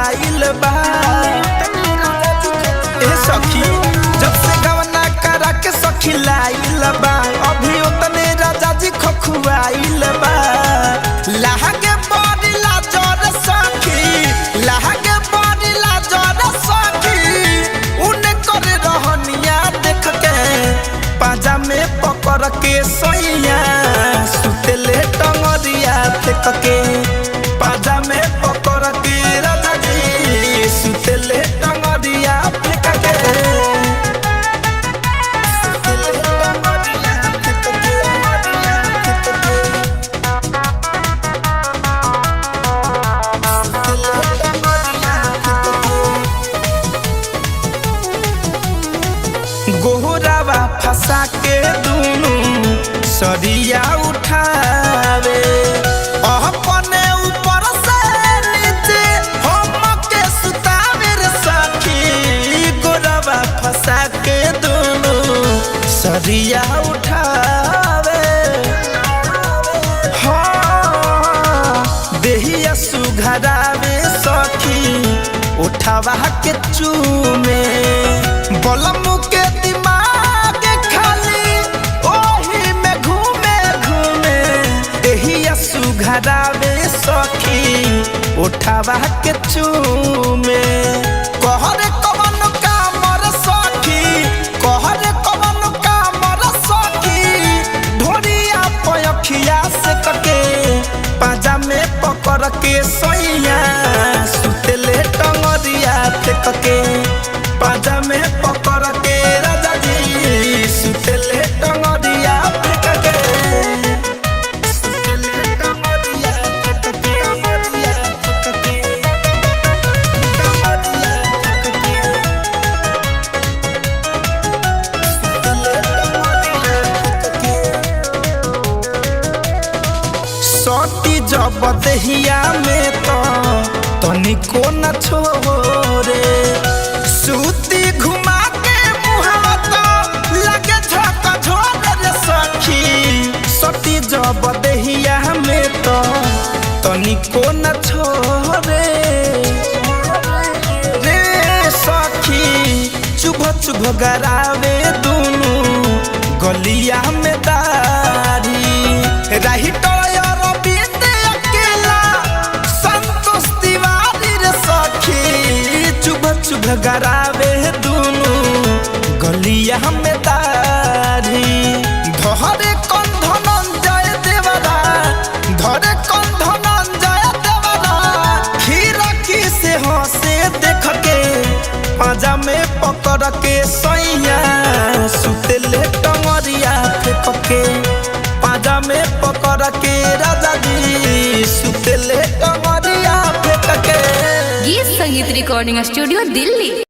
खखुआइल बा। ए सखी जब से गवना करा के सखी लाइल बा, अभी उतने राजा जी खखुआइल बा। लागे बड़ी लाजर सखी, लागे बड़ी लाजर सखी, उन्हें कर रहनिया देख के पाजा में पकड़ के सोइया सुतेले टंगरिया फेंक के। पाजा में पकड़ के राजा जी सुतेले टंगरिया फेंक के। गोहरावा फंसा के दूनु सरिया उठावे, अपने ऊपर से नीचे हमके सुतावे रे सखी। गोहरावा फंसा के दूनु सरिया उठावे, हाँ देहिया सुघरावे सखी उठावा के चूमे। बलमु के दिमाग खाली ओही में घूमे घूमे, एहिया सुघरावे सखी उठावा के चूमे। कहरे कवन कामर सखी, कहरे कवन कामर सखी, ढोरिया पयखिया से कके पाजा में पकड़ के सोइया सुतेले टंगरिया फेंक के। पाजा में पकड़ के राजा जी सुतेले टंगरिया फेंक के। सुतेले टंगरिया फेंक के, टंगरिया फेंक के, टंगरिया फेंक के। सुतेले टंगरिया फेंक के। सती जब देहिया में तो तनिको न छोरे, सूती घुमा के मुहावा तो लगे झका झोर रे सखी। सती जब देहिया में तो तनिको न छोरे रे सखी। चुभ चुभ गरावे दूनु गलिया में दाढ़ी, राही टयर बीत अकेला संतोष तिवारी रे सखी। चुभ चुभ गरावे दूनु गलिया में दाढ़ी, धरे कंधनंजय देवरा, धरे कंधनंजय देवरा। खीरखी से हंसे देख के पाजा में पकड़ के सोइया सुतेले टंगरिया फेंक के। पाजा में पकड़ के राजा जी सुतेले टंगरिया फेंक के। गीत संगीत रिकॉर्डिंग स्टूडियो दिल्ली।